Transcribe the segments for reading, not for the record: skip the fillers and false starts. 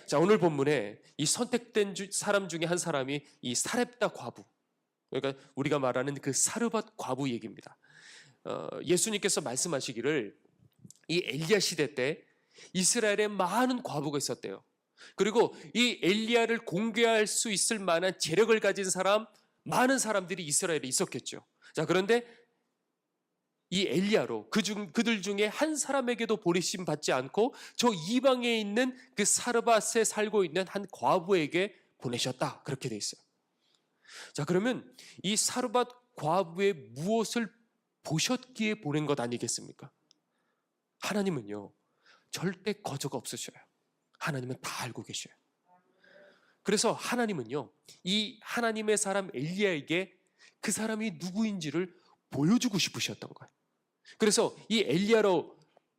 자, 오늘 본문에 이 선택된 사람 중에 한 사람이 이 사렙다 과부, 그러니까 우리가 말하는 그 사르밧 과부 얘기입니다. 예수님께서 말씀하시기를 이 엘리야 시대 때 이스라엘에 많은 과부가 있었대요. 그리고 이 엘리야를 공개할 수 있을 만한 재력을 가진 사람, 많은 사람들이 이스라엘에 있었겠죠. 자, 그런데 이 엘리야로 그들 중에 한 사람에게도 보내심 받지 않고 저 이방에 있는 그 사르밧에 살고 있는 한 과부에게 보내셨다, 그렇게 돼 있어요. 자, 그러면 이 사르밧 과부의 무엇을 보셨기에 보낸 것 아니겠습니까? 하나님은요, 절대 거저가 없으셔요. 하나님은 다 알고 계셔요. 그래서 하나님은요, 이 하나님의 사람 엘리야에게 그 사람이 누구인지를 보여주고 싶으셨던 거예요. 그래서 이 엘리야로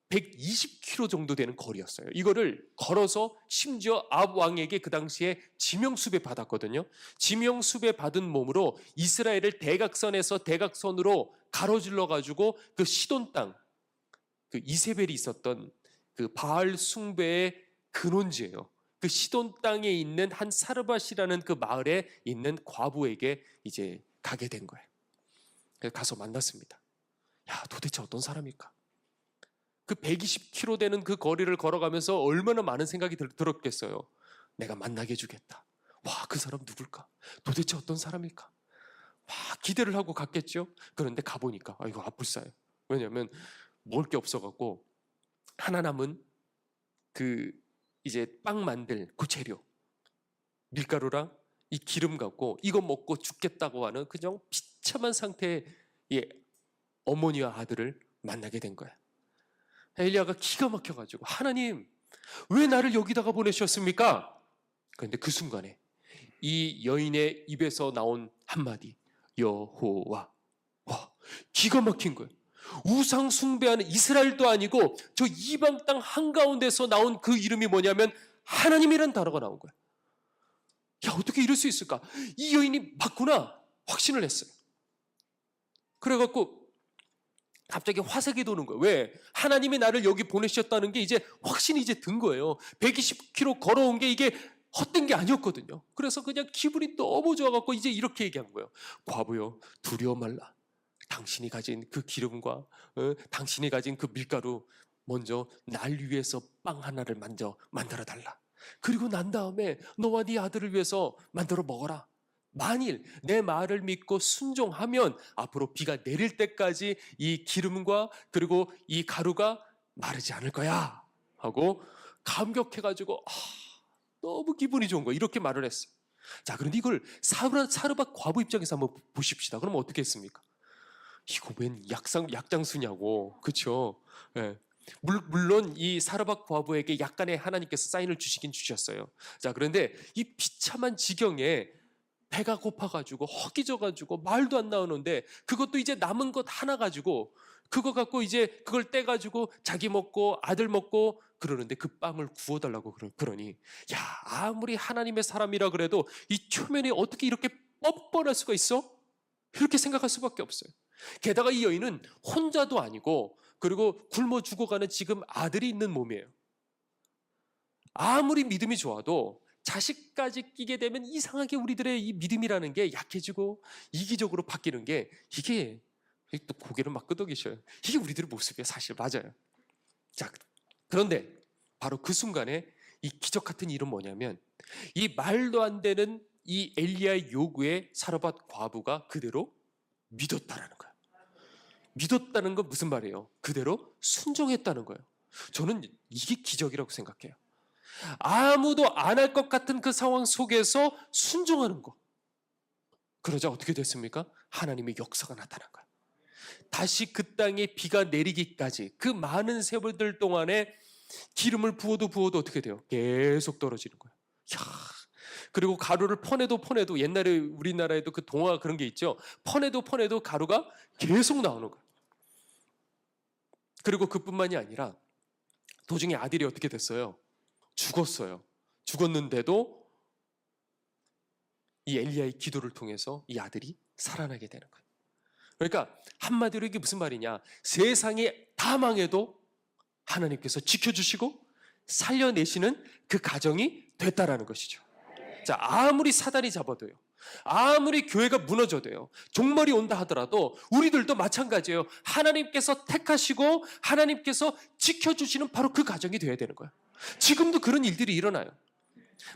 120km 정도 되는 거리였어요. 이거를 걸어서 심지어 아합 왕에게 그 당시에 지명수배 받았거든요. 지명수배 받은 몸으로 이스라엘을 대각선에서 대각선으로 가로질러 가지고 그 시돈 땅, 그 이세벨이 있었던 그 바알 숭배의 근원지예요. 그 시돈 땅에 있는 한 사르밧이라는 그 마을에 있는 과부에게 이제 가게 된 거예요. 그래서 가서 만났습니다. 야, 도대체 어떤 사람일까? 그 120km 되는 그 거리를 걸어가면서 얼마나 많은 생각이 들었겠어요. 내가 만나게 해주겠다. 와, 그 사람 누굴까? 도대체 어떤 사람일까? 와, 기대를 하고 갔겠죠? 그런데 가보니까 아이고, 아뿔싸요. 왜냐하면 먹을 게 없어갖고 하나 남은 그 이제 빵 만들 그 재료, 밀가루랑 이 기름 갖고 이거 먹고 죽겠다고 하는 그냥 비참한 상태의 어머니와 아들을 만나게 된 거야. 엘리야가 기가 막혀가지고, 하나님, 왜 나를 여기다가 보내셨습니까? 그런데 그 순간에 이 여인의 입에서 나온 한마디, 여호와. 와, 기가 막힌 거예요. 우상 숭배하는 이스라엘도 아니고 저 이방 땅 한가운데서 나온 그 이름이 뭐냐면 하나님이라는 단어가 나온 거예요. 야, 어떻게 이럴 수 있을까? 이 여인이 맞구나 확신을 했어요. 그래갖고 갑자기 화색이 도는 거예요. 왜? 하나님이 나를 여기 보내셨다는 게 이제 확신이 이제 든 거예요. 120km 걸어온 게 이게 헛된 게 아니었거든요. 그래서 그냥 기분이 너무 좋아갖고 이제 이렇게 얘기한 거예요. 과부여, 두려워 말라. 당신이 가진 그 기름과 당신이 가진 그 밀가루 먼저 날 위해서 빵 하나를 만들어 달라. 그리고 난 다음에 너와 네 아들을 위해서 만들어 먹어라. 만일 내 말을 믿고 순종하면 앞으로 비가 내릴 때까지 이 기름과 그리고 이 가루가 마르지 않을 거야 하고 감격해가지고 너무 기분이 좋은 거야. 이렇게 말을 했어요. 자, 그런데 이걸 사르밧 과부 입장에서 한번 보십시다. 그러면 어떻게 했습니까? 이거 웬 약장수냐고, 그렇죠? 예. 물론 이 사르밧 과부에게 약간의 하나님께서 사인을 주시긴 주셨어요. 자, 그런데 이 비참한 지경에 배가 고파가지고 허기져가지고 말도 안 나오는데 그것도 이제 남은 것 하나 가지고 그거 갖고 이제 그걸 떼가지고 자기 먹고 아들 먹고 그러는데 그 빵을 구워달라고 그러니, 야, 아무리 하나님의 사람이라 그래도 이 초면이 어떻게 이렇게 뻔뻔할 수가 있어? 이렇게 생각할 수밖에 없어요. 게다가 이 여인은 혼자도 아니고 그리고 굶어 죽어가는 지금 아들이 있는 몸이에요. 아무리 믿음이 좋아도 자식까지 끼게 되면 이상하게 우리들의 이 믿음이라는 게 약해지고 이기적으로 바뀌는 게 이게 또 고개를 막 끄덕이셔요. 이게 우리들의 모습이에요. 사실 맞아요. 자, 그런데 바로 그 순간에 이 기적 같은 일은 뭐냐면 이 말도 안 되는 이 엘리야의 요구에 사르밧 과부가 그대로 믿었다라는 거예요. 믿었다는 건 무슨 말이에요? 그대로 순종했다는 거예요. 저는 이게 기적이라고 생각해요. 아무도 안 할 것 같은 그 상황 속에서 순종하는 거. 그러자 어떻게 됐습니까? 하나님의 역사가 나타난 거예요. 다시 그 땅에 비가 내리기까지 그 많은 세월들 동안에 기름을 부어도 어떻게 돼요? 계속 떨어지는 거예요. 야, 그리고 가루를 퍼내도 옛날에 우리나라에도 그 동화 그런 게 있죠. 퍼내도 가루가 계속 나오는 거예요. 그리고 그뿐만이 아니라 도중에 아들이 어떻게 됐어요? 죽었어요. 죽었는데도 이 엘리야의 기도를 통해서 이 아들이 살아나게 되는 거예요. 그러니까 한마디로 이게 무슨 말이냐? 세상이 다 망해도 하나님께서 지켜주시고 살려내시는 그 가정이 됐다라는 것이죠. 자, 아무리 사단이 잡아도요, 아무리 교회가 무너져도요, 종말이 온다 하더라도 우리들도 마찬가지예요. 하나님께서 택하시고 하나님께서 지켜주시는 바로 그 가정이 되어야 되는 거예요. 지금도 그런 일들이 일어나요.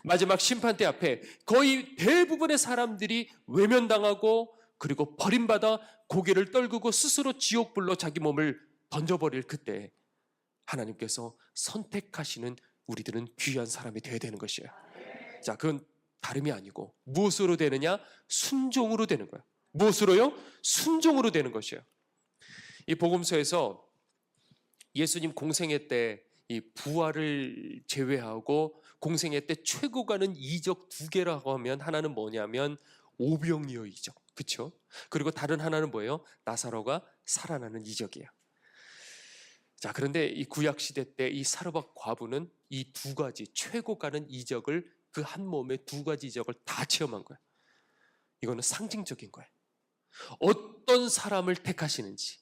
마지막 심판대 앞에 거의 대부분의 사람들이 외면당하고 그리고 버림받아 고개를 떨구고 스스로 지옥불로 자기 몸을 던져버릴 그때 하나님께서 선택하시는 우리들은 귀한 사람이 되어야 되는 것이에요. 자, 그건 다름이 아니고 무엇으로 되느냐? 순종으로 되는 거예요. 무엇으로요? 순종으로 되는 것이에요. 이 복음서에서 예수님 공생애 때 이 부활을 제외하고 공생애 때 최고 가는 이적 두 개라고 하면 하나는 뭐냐면 오병이어 이적, 그렇죠? 그리고 다른 하나는 뭐예요? 나사로가 살아나는 이적이에요. 자, 그런데 이 구약 시대 때 이 사르밧 과부는 이 두 가지 최고 가는 이적을 그 한 몸에 두 가지 이적을 다 체험한 거예요. 이거는 상징적인 거예요. 어떤 사람을 택하시는지,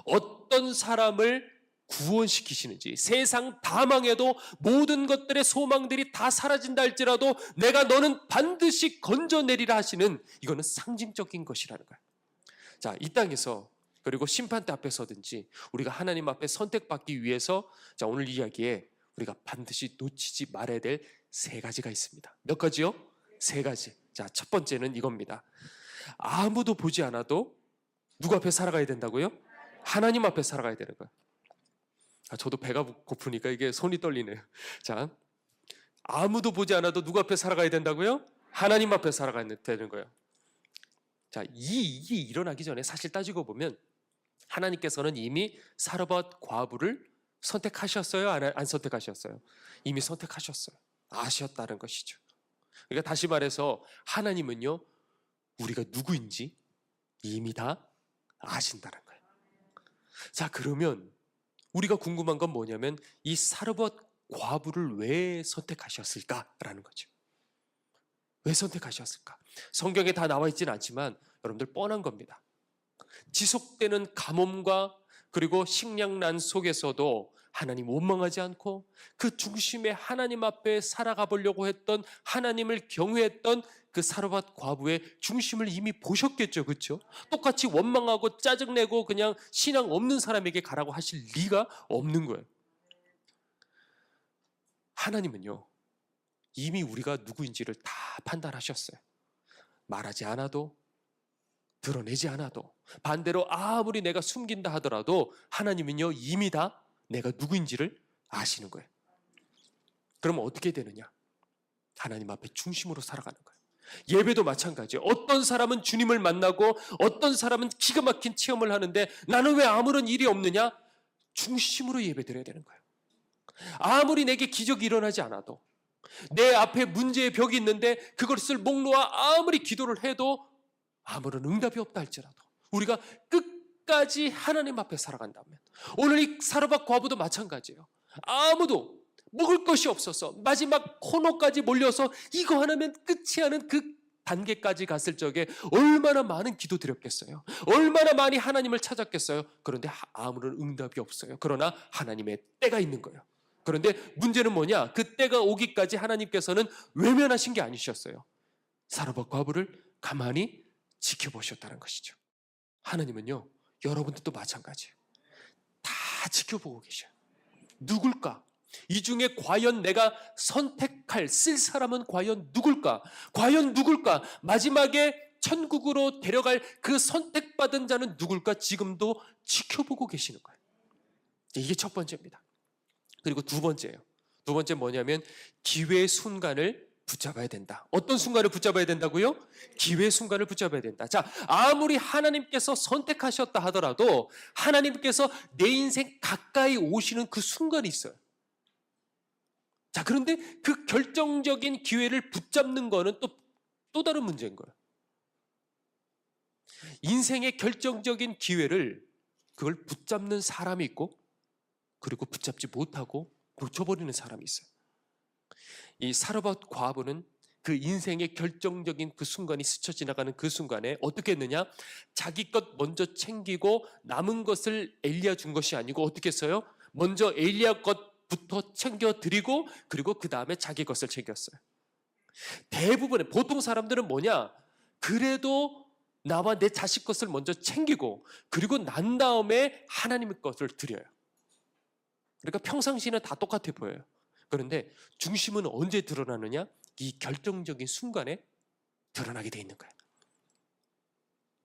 어떤 사람을 구원시키시는지, 세상 다 망해도 모든 것들의 소망들이 다 사라진다 할지라도 내가 너는 반드시 건져내리라 하시는, 이거는 상징적인 것이라는 거예요. 자, 이 땅에서 그리고 심판대 앞에 서든지 우리가 하나님 앞에 선택받기 위해서, 자, 오늘 이야기에 우리가 반드시 놓치지 말아야 될 세 가지가 있습니다. 몇 가지요? 세 가지. 자, 첫 번째는 이겁니다. 아무도 보지 않아도 누구 앞에 살아가야 된다고요? 하나님 앞에 살아가야 되는 거예요. 저도 배가 고프니까 이게 손이 떨리네요. 자, 아무도 보지 않아도 누구 앞에 살아가야 된다고요? 하나님 앞에 살아가야 되는 거예요. 자, 이게 일어나기 전에 사실 따지고 보면 하나님께서는 이미 사르밧 과부를 선택하셨어요? 안 선택하셨어요? 이미 선택하셨어요. 아셨다는 것이죠. 그러니까 다시 말해서 하나님은요, 우리가 누구인지 이미 다 아신다는 거예요. 자, 그러면 우리가 궁금한 건 뭐냐면 이 사르밧 과부를 왜 선택하셨을까라는 거죠. 왜 선택하셨을까? 성경에 다 나와 있지는 않지만 여러분들 뻔한 겁니다. 지속되는 가뭄과 그리고 식량난 속에서도 하나님 원망하지 않고 그 중심에 하나님 앞에 살아가 보려고 했던, 하나님을 경외했던 그 사르밧 과부의 중심을 이미 보셨겠죠, 그렇죠? 똑같이 원망하고 짜증내고 그냥 신앙 없는 사람에게 가라고 하실 리가 없는 거예요. 하나님은요, 이미 우리가 누구인지를 다 판단하셨어요. 말하지 않아도, 드러내지 않아도, 반대로 아무리 내가 숨긴다 하더라도 하나님은요, 이미 다 내가 누구인지를 아시는 거예요. 그러면 어떻게 되느냐? 하나님 앞에 중심으로 살아가는 거예요. 예배도 마찬가지예요. 어떤 사람은 주님을 만나고 어떤 사람은 기가 막힌 체험을 하는데 나는 왜 아무런 일이 없느냐? 중심으로 예배드려야 되는 거예요. 아무리 내게 기적이 일어나지 않아도, 내 앞에 문제의 벽이 있는데 그것을 목 놓아 아무리 기도를 해도 아무런 응답이 없다 할지라도 우리가 끝까지 하나님 앞에 살아간다면, 오늘 이 사르밧 과부도 마찬가지예요. 아무도 먹을 것이 없어서 마지막 코너까지 몰려서 이거 하나면 끝이 하는 그 단계까지 갔을 적에 얼마나 많은 기도 드렸겠어요. 얼마나 많이 하나님을 찾았겠어요. 그런데 아무런 응답이 없어요. 그러나 하나님의 때가 있는 거예요. 그런데 문제는 뭐냐? 그 때가 오기까지 하나님께서는 외면하신 게 아니셨어요. 사르밧 과부를 가만히 지켜보셨다는 것이죠. 하나님은요, 여러분들도 마찬가지예요. 다 지켜보고 계셔요. 누굴까? 이 중에 과연 내가 선택할, 쓸 사람은 과연 누굴까? 과연 누굴까? 마지막에 천국으로 데려갈 그 선택받은 자는 누굴까? 지금도 지켜보고 계시는 거예요. 이게 첫 번째입니다. 그리고 두 번째예요. 두 번째 뭐냐면 기회의 순간을 붙잡아야 된다. 어떤 순간을 붙잡아야 된다고요? 기회의 순간을 붙잡아야 된다. 자, 아무리 하나님께서 선택하셨다 하더라도 하나님께서 내 인생 가까이 오시는 그 순간이 있어요. 자, 그런데 그 결정적인 기회를 붙잡는 거는 또 다른 문제인 거예요. 인생의 결정적인 기회를, 그걸 붙잡는 사람이 있고, 그리고 붙잡지 못하고 놓쳐버리는 사람이 있어요. 이 사르밧 과부는 그 인생의 결정적인 그 순간이 스쳐 지나가는 그 순간에 어떻게 했느냐? 자기 것 먼저 챙기고 남은 것을 엘리야 준 것이 아니고 어떻게 했어요? 먼저 엘리야 것 것부터 챙겨드리고 그리고 그 다음에 자기 것을 챙겼어요. 대부분의 보통 사람들은 뭐냐? 그래도 나와 내 자식 것을 먼저 챙기고 그리고 난 다음에 하나님의 것을 드려요. 그러니까 평상시는 다 똑같아 보여요. 그런데 중심은 언제 드러나느냐? 이 결정적인 순간에 드러나게 돼 있는 거예요.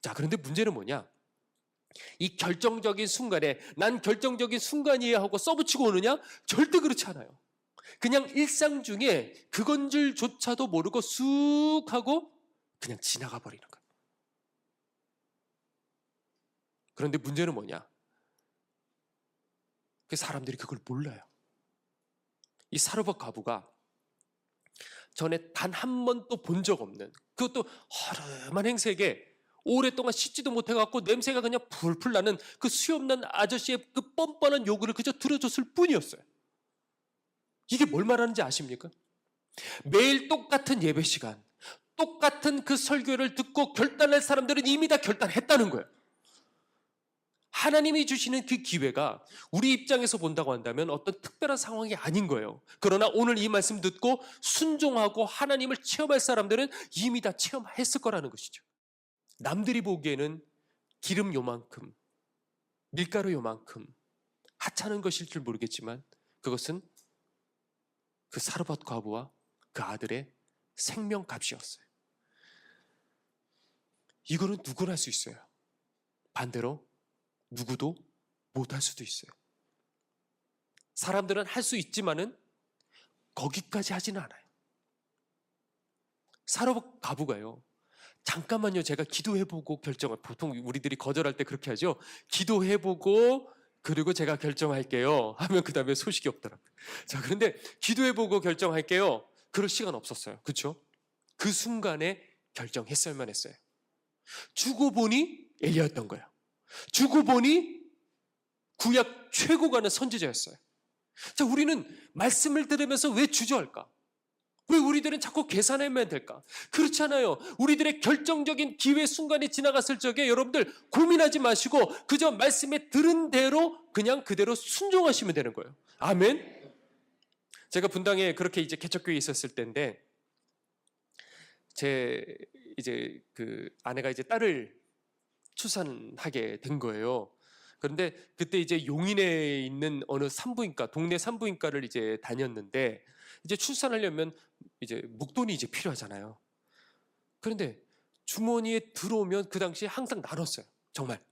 자, 그런데 문제는 뭐냐? 이 결정적인 순간에 난 결정적인 순간이에요 하고 써붙이고 오느냐? 절대 그렇지 않아요. 그냥 일상 중에 그건 줄조차도 모르고 쑥 하고 그냥 지나가 버리는 거예요. 그런데 문제는 뭐냐? 그 사람들이 그걸 몰라요. 이 사르밧 과부가 전에 단 한 번도 본 적 없는, 그것도 허름한 행색에 오랫동안 씻지도 못해갖고 냄새가 그냥 풀풀 나는 그 수염난 아저씨의 그 뻔뻔한 요구를 그저 들어줬을 뿐이었어요. 이게 뭘 말하는지 아십니까? 매일 똑같은 예배 시간, 똑같은 그 설교를 듣고 결단할 사람들은 이미 다 결단했다는 거예요. 하나님이 주시는 그 기회가 우리 입장에서 본다고 한다면 어떤 특별한 상황이 아닌 거예요. 그러나 오늘 이 말씀 듣고 순종하고 하나님을 체험할 사람들은 이미 다 체험했을 거라는 것이죠. 남들이 보기에는 기름 요만큼, 밀가루 요만큼 하찮은 것일 줄 모르겠지만 그것은 그 사르밧 과부와 그 아들의 생명값이었어요. 이거는 누구나 할 수 있어요. 반대로 누구도 못할 수도 있어요. 사람들은 할 수 있지만은 거기까지 하지는 않아요. 사르밧 과부가요, 잠깐만요, 제가 기도해보고 결정을, 보통 우리들이 거절할 때 그렇게 하죠. 기도해보고 그리고 제가 결정할게요 하면 그 다음에 소식이 없더라고요. 자, 그런데 기도해보고 결정할게요, 그럴 시간 없었어요. 그렇죠? 그 순간에 결정했어야만 했어요. 주고 보니 엘리야였던 거예요. 주고 보니 구약 최고가는 선지자였어요. 자, 우리는 말씀을 들으면서 왜 주저할까? 왜 우리들은 자꾸 계산해야만 될까? 그렇지 않아요. 우리들의 결정적인 기회 순간이 지나갔을 적에 여러분들 고민하지 마시고 그저 말씀에 들은 대로 그냥 그대로 순종하시면 되는 거예요. 아멘. 제가 분당에 그렇게 이제 개척교회에 있었을 때인데, 제 이제 그 아내가 이제 딸을 출산하게 된 거예요. 그런데 그때 이제 용인에 있는 어느 산부인과, 동네 산부인과를 이제 다녔는데, 이제 출산하려면 이제 목돈이 이제 필요하잖아요. 그런데 주머니에 들어오면 그 당시에 항상 나눴어요. 정말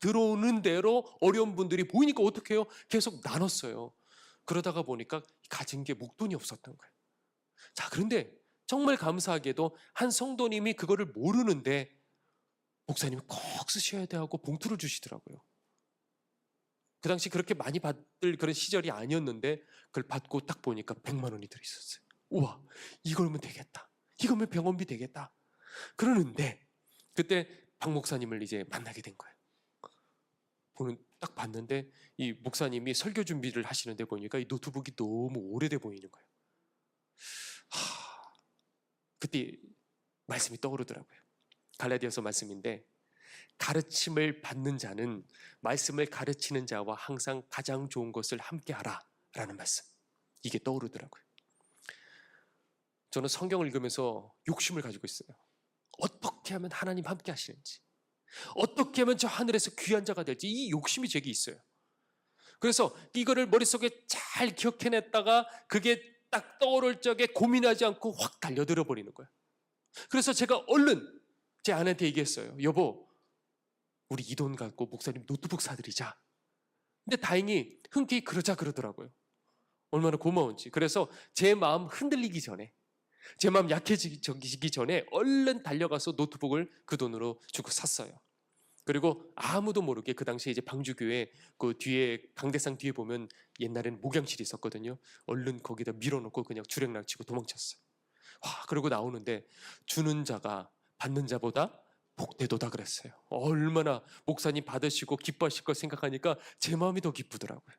들어오는 대로 어려운 분들이 보이니까 어떻게 해요? 계속 나눴어요. 그러다가 보니까 가진 게 목돈이 없었던 거예요. 자, 그런데 정말 감사하게도 한 성도님이 그거를 모르는데 목사님이 꼭 쓰셔야 돼 하고 봉투를 주시더라고요. 그 당시 그렇게 많이 받을 그런 시절이 아니었는데 그걸 받고 딱 보니까 100만 원이 들어있었어요. 우와, 이걸면 되겠다. 이거면 병원비 되겠다. 그러는데 그때 박 목사님을 이제 만나게 된 거예요. 딱 봤는데 이 목사님이 설교 준비를 하시는데 보니까 이 노트북이 너무 오래돼 보이는 거예요. 그때 말씀이 떠오르더라고요. 갈라디아서 말씀인데, 가르침을 받는 자는 말씀을 가르치는 자와 항상 가장 좋은 것을 함께 하라 라는 말씀, 이게 떠오르더라고요. 저는 성경을 읽으면서 욕심을 가지고 있어요. 어떻게 하면 하나님 함께 하시는지, 어떻게 하면 저 하늘에서 귀한 자가 될지, 이 욕심이 제게 있어요. 그래서 이거를 머릿속에 잘 기억해냈다가 그게 딱 떠오를 적에 고민하지 않고 확 달려들어 버리는 거예요. 그래서 제가 얼른 제 아내한테 얘기했어요. 여보, 우리 이 돈 갖고 목사님 노트북 사드리자. 근데 다행히 흔쾌히 그러자 그러더라고요. 얼마나 고마운지. 그래서 제 마음 흔들리기 전에, 제 마음 약해지기 전에 얼른 달려가서 노트북을 그 돈으로 주고 샀어요. 그리고 아무도 모르게 그 당시에 이제 방주교회 그 뒤에, 강대상 뒤에 보면 옛날에는 목양실이 있었거든요. 얼른 거기다 밀어놓고 그냥 주랭랑 치고 도망쳤어요. 와, 그러고 나오는데 주는 자가 받는 자보다 복되도다 그랬어요. 얼마나 목사님 받으시고 기뻐하실 걸 생각하니까 제 마음이 더 기쁘더라고요.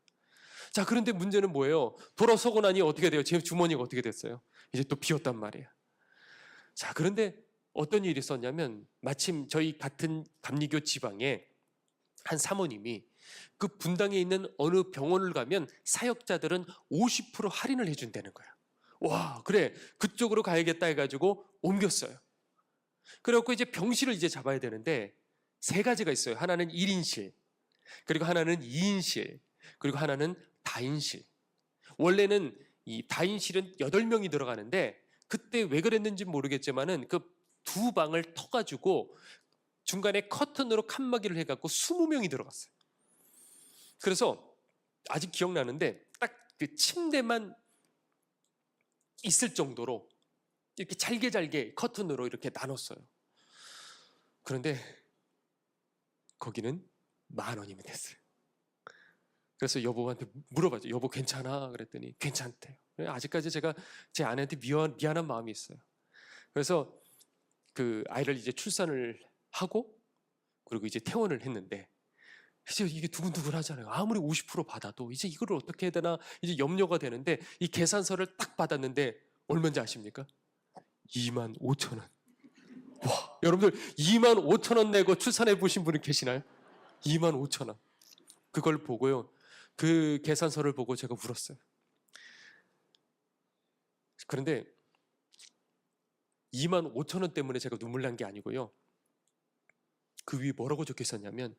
자, 그런데 문제는 뭐예요? 돌아서고 나니 어떻게 돼요? 제 주머니가 어떻게 됐어요? 이제 또 비었단 말이에요. 자, 그런데 어떤 일이 있었냐면, 마침 저희 같은 감리교 지방에 한 사모님이 그 분당에 있는 어느 병원을 가면 사역자들은 50% 할인을 해준다는 거야. 와, 그래, 그쪽으로 가야겠다 해가지고 옮겼어요. 그래갖고 이제 병실을 이제 잡아야 되는데 세 가지가 있어요. 하나는 1인실, 그리고 하나는 2인실, 그리고 하나는 다인실. 원래는 이 다인실은 8명이 들어가는데 그때 왜 그랬는지 모르겠지만은 그 두 방을 터가지고 중간에 커튼으로 칸막이를 해갖고 20명이 들어갔어요. 그래서 아직 기억나는데 딱 그 침대만 있을 정도로 이렇게 잘게 커튼으로 이렇게 나눴어요. 그런데 거기는 10,000원이면 됐어요. 그래서 여보한테 물어봤죠. 여보 괜찮아? 그랬더니 괜찮대요. 아직까지 제가 제 아내한테 미안한 마음이 있어요. 그래서 그 아이를 이제 출산을 하고 그리고 이제 퇴원을 했는데 이제 이게 두근두근 하잖아요. 아무리 50% 받아도 이제 이걸 어떻게 해야 되나 이제 염려가 되는데 이 계산서를 딱 받았는데 얼마인지 아십니까? 25,000원. 와, 여러분들 25,000원 내고 출산해 보신 분이 계시나요? 25,000원. 그걸 보고요. 그 계산서를 보고 제가 울었어요. 그런데 25,000원 때문에 제가 눈물 난 게 아니고요. 그 위에 뭐라고 적혀 있었냐면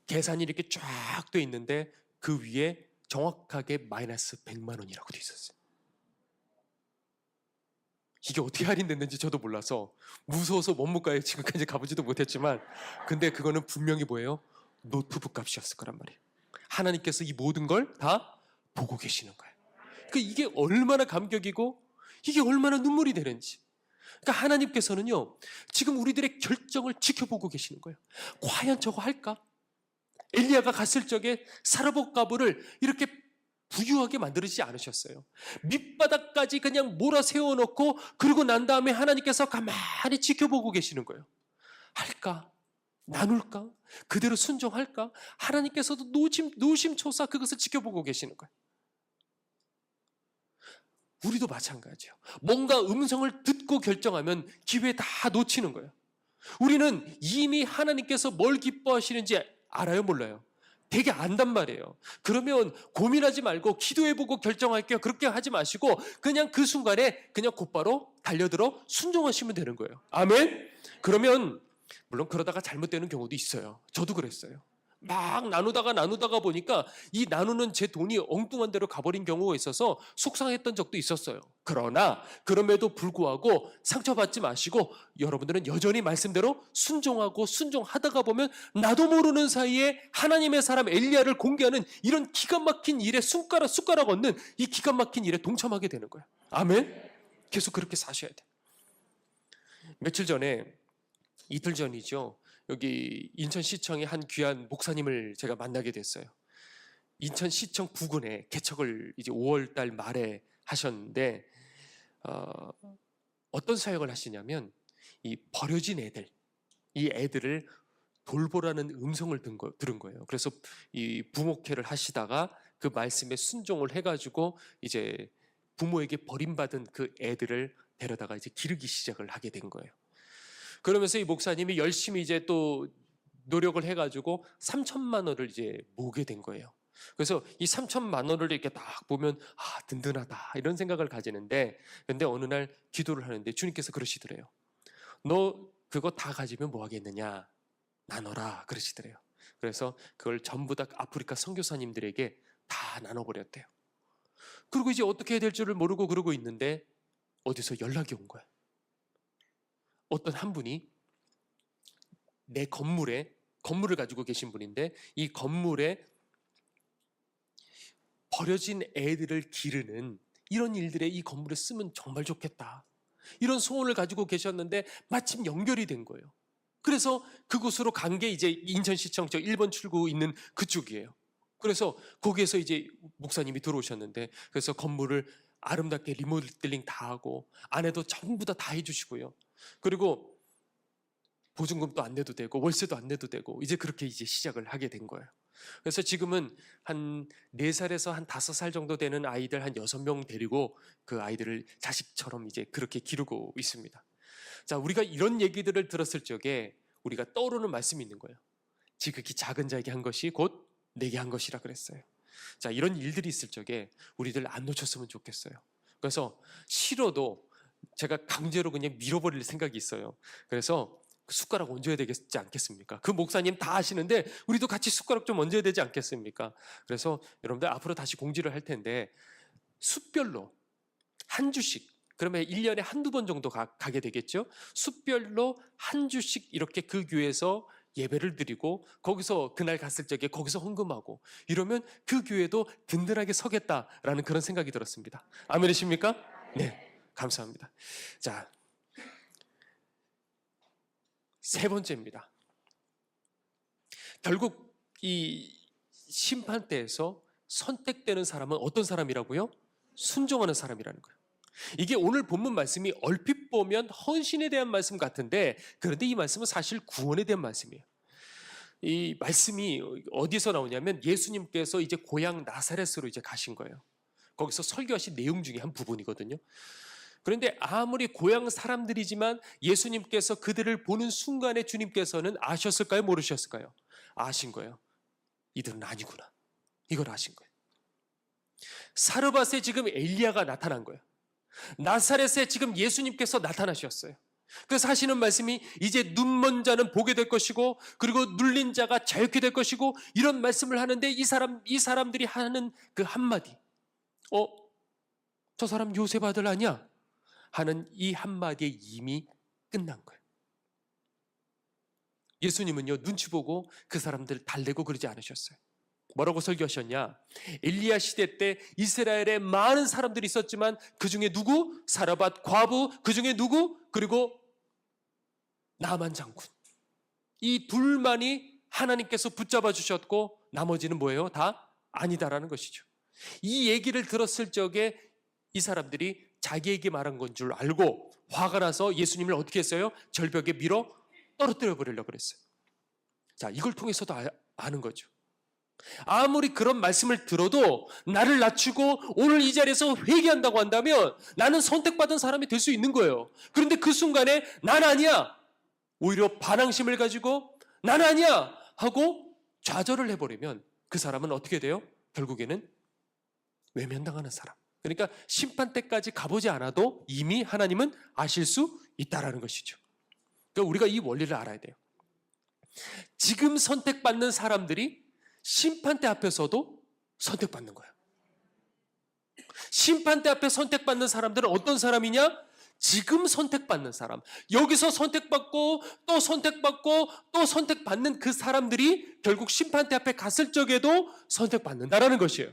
계산이 이렇게 쫙 돼 있는데 그 위에 정확하게 마이너스 100만 원이라고 돼 있었어요. 이게 어떻게 할인됐는지 저도 몰라서 무서워서 원무과에 지금까지 가보지도 못했지만 근데 그거는 분명히 뭐예요? 노트북 값이었을 거란 말이에요. 하나님께서 이 모든 걸 다 보고 계시는 거예요. 그러니까 이게 얼마나 감격이고 이게 얼마나 눈물이 되는지. 그러니까 하나님께서는요 지금 우리들의 결정을 지켜보고 계시는 거예요. 과연 저거 할까? 엘리야가 갔을 적에 사르밧 가부를 이렇게 부유하게 만들지 않으셨어요. 밑바닥까지 그냥 몰아 세워놓고 그러고 난 다음에 하나님께서 가만히 지켜보고 계시는 거예요. 할까? 나눌까? 그대로 순종할까? 하나님께서도 노심초사 그것을 지켜보고 계시는 거예요. 우리도 마찬가지예요. 뭔가 음성을 듣고 결정하면 기회 다 놓치는 거예요. 우리는 이미 하나님께서 뭘 기뻐하시는지 알아요, 몰라요? 되게 안단 말이에요. 그러면 고민하지 말고 기도해보고 결정할게요. 그렇게 하지 마시고 그냥 그 순간에 그냥 곧바로 달려들어 순종하시면 되는 거예요. 아멘? 그러면 물론 그러다가 잘못되는 경우도 있어요. 저도 그랬어요. 막 나누다가 보니까 이 나누는 제 돈이 엉뚱한 데로 가버린 경우가 있어서 속상했던 적도 있었어요. 그러나 그럼에도 불구하고 상처받지 마시고 여러분들은 여전히 말씀대로 순종하고 순종하다가 보면 나도 모르는 사이에 하나님의 사람 엘리야를 공개하는 이런 기가 막힌 일에 숟가락 얹는 이 기가 막힌 일에 동참하게 되는 거예요. 아멘? 계속 그렇게 사셔야 돼요. 며칠 전에 이틀 전이죠. 여기 인천시청의 한 귀한 목사님을 제가 만나게 됐어요. 인천시청 부근에 개척을 이제 5월 달 말에 하셨는데 어떤 사역을 하시냐면 이 버려진 애들, 이 애들을 돌보라는 음성을 들은 거예요. 그래서 이 부목회를 하시다가 그 말씀에 순종을 해가지고 이제 부모에게 버림받은 그 애들을 데려다가 이제 기르기 시작을 하게 된 거예요. 그러면서 이 목사님이 열심히 이제 또 노력을 해가지고 3천만 원을 이제 모으게 된 거예요. 그래서 이 3천만 원을 이렇게 딱 보면 든든하다 이런 생각을 가지는데 근데 어느 날 기도를 하는데 주님께서 그러시더래요. 너 그거 다 가지면 뭐 하겠느냐? 나눠라 그러시더래요. 그래서 그걸 전부 다 아프리카 선교사님들에게 다 나눠버렸대요. 그리고 이제 어떻게 해야 될 줄을 모르고 그러고 있는데 어디서 연락이 온 거예요. 어떤 한 분이 내 건물을 가지고 계신 분인데 이 건물에 버려진 애들을 기르는 이런 일들에 이 건물을 쓰면 정말 좋겠다. 이런 소원을 가지고 계셨는데 마침 연결이 된 거예요. 그래서 그곳으로 간 게 이제 인천시청 저 1번 출구 있는 그쪽이에요. 그래서 거기에서 이제 목사님이 들어오셨는데 그래서 건물을 아름답게 리모델링 다 하고 안에도 전부 다 해주시고요. 그리고 보증금도 안 내도 되고 월세도 안 내도 되고 이제 그렇게 이제 시작을 하게 된 거예요. 그래서 지금은 한 4살에서 한 5살 정도 되는 아이들 한 6명 데리고 그 아이들을 자식처럼 이제 그렇게 기르고 있습니다. 자, 우리가 이런 얘기들을 들었을 적에 우리가 떠오르는 말씀이 있는 거예요. 지극히 작은 자에게 한 것이 곧 내게 한 것이라 그랬어요. 자, 이런 일들이 있을 적에 우리들 안 놓쳤으면 좋겠어요. 그래서 싫어도 제가 강제로 그냥 밀어버릴 생각이 있어요. 그래서 숟가락 얹어야 되지 않겠습니까? 그 목사님 다 아시는데 우리도 같이 숟가락 좀 얹어야 되지 않겠습니까? 그래서 여러분들 앞으로 다시 공지를 할 텐데 숫별로 한 주씩, 그러면 1년에 한두 번 정도 가게 되겠죠? 숫별로 한 주씩 이렇게 그 교회에서 예배를 드리고 거기서 그날 갔을 적에 거기서 헌금하고 이러면 그 교회도 든든하게 서겠다라는 그런 생각이 들었습니다. 아멘이십니까? 네, 감사합니다. 자, 세 번째입니다. 결국 이 심판대에서 선택되는 사람은 어떤 사람이라고요? 순종하는 사람이라는 거예요. 이게 오늘 본문 말씀이 얼핏 보면 헌신에 대한 말씀 같은데, 그런데 이 말씀은 사실 구원에 대한 말씀이에요. 이 말씀이 어디서 나오냐면 예수님께서 이제 고향 나사렛으로 이제 가신 거예요. 거기서 설교하신 내용 중에 한 부분이거든요. 그런데 아무리 고향 사람들이지만 예수님께서 그들을 보는 순간에 주님께서는 아셨을까요? 모르셨을까요? 아신 거예요. 이들은 아니구나. 이걸 아신 거예요. 사르밧에 지금 엘리야가 나타난 거예요. 나사렛에 지금 예수님께서 나타나셨어요. 그래서 하시는 말씀이 이제 눈먼 자는 보게 될 것이고 그리고 눌린 자가 자유케 될 것이고 이런 말씀을 하는데 이 사람들이 하는 그 한마디, 저 사람 요셉 아들 아니야? 하는 이 한마디에 이미 끝난 거예요. 예수님은요, 눈치 보고 그 사람들 달래고 그러지 않으셨어요. 뭐라고 설교하셨냐? 엘리야 시대 때 이스라엘에 많은 사람들이 있었지만 그 중에 누구? 사르밧 과부, 그 중에 누구? 그리고 나만 장군. 이 둘만이 하나님께서 붙잡아 주셨고 나머지는 뭐예요? 다 아니다라는 것이죠. 이 얘기를 들었을 적에 이 사람들이 자기에게 말한 건 줄 알고 화가 나서 예수님을 어떻게 했어요? 절벽에 밀어 떨어뜨려 버리려고 그랬어요. 자, 이걸 통해서도 아는 거죠. 아무리 그런 말씀을 들어도 나를 낮추고 오늘 이 자리에서 회개한다고 한다면 나는 선택받은 사람이 될 수 있는 거예요. 그런데 그 순간에 난 아니야, 오히려 반항심을 가지고 난 아니야 하고 좌절을 해버리면 그 사람은 어떻게 돼요? 결국에는 외면당하는 사람. 그러니까 심판 때까지 가보지 않아도 이미 하나님은 아실 수 있다라는 것이죠. 그러니까 우리가 이 원리를 알아야 돼요. 지금 선택받는 사람들이 심판대 앞에서도 선택받는 거예요. 심판대 앞에 선택받는 사람들은 어떤 사람이냐? 지금 선택받는 사람. 여기서 선택받고 또 선택받고 또 선택받는 그 사람들이 결국 심판대 앞에 갔을 적에도 선택받는다라는 것이에요.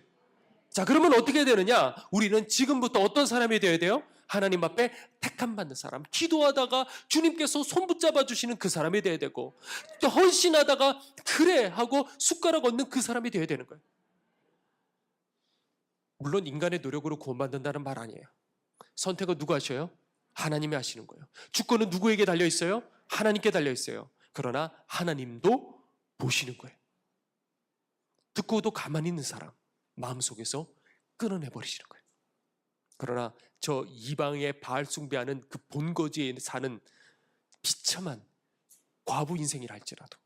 자, 그러면 어떻게 되느냐? 우리는 지금부터 어떤 사람이 되어야 돼요? 하나님 앞에 택함 받는 사람, 기도하다가 주님께서 손 붙잡아 주시는 그 사람이 되어야 되고, 또 헌신하다가 그래 하고 숟가락 얹는 그 사람이 되어야 되는 거예요. 물론 인간의 노력으로 구원받는다는 말 아니에요. 선택은 누가 하셔요? 하나님이 하시는 거예요. 주권은 누구에게 달려 있어요? 하나님께 달려 있어요. 그러나 하나님도 보시는 거예요. 듣고도 가만히 있는 사람 마음속에서 끊어내버리시는 거예요. 그러나 저 이방의 바알 숭배하는 그 본거지에 사는 비참한 과부 인생이라 할지라도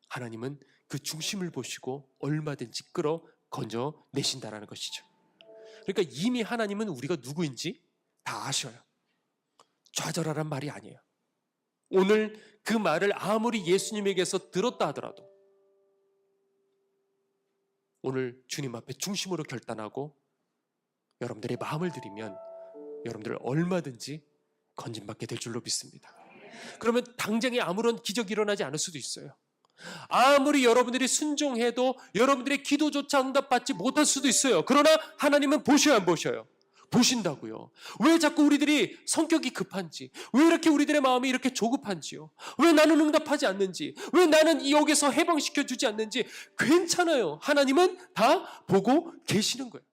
하나님은 그 중심을 보시고 얼마든지 끌어 건져 내신다라는 것이죠. 그러니까 이미 하나님은 우리가 누구인지 다 아셔요. 좌절하란 말이 아니에요. 오늘 그 말을 아무리 예수님에게서 들었다 하더라도 오늘 주님 앞에 중심으로 결단하고 여러분들의 마음을 드리면 여러분들 얼마든지 건진받게 될 줄로 믿습니다. 그러면 당장에 아무런 기적이 일어나지 않을 수도 있어요. 아무리 여러분들이 순종해도 여러분들의 기도조차 응답받지 못할 수도 있어요. 그러나 하나님은 보셔야 안 보셔요? 보신다고요. 왜 자꾸 우리들이 성격이 급한지, 왜 이렇게 우리들의 마음이 이렇게 조급한지요? 왜 나는 응답하지 않는지, 왜 나는 여기서 해방시켜 주지 않는지 괜찮아요. 하나님은 다 보고 계시는 거예요.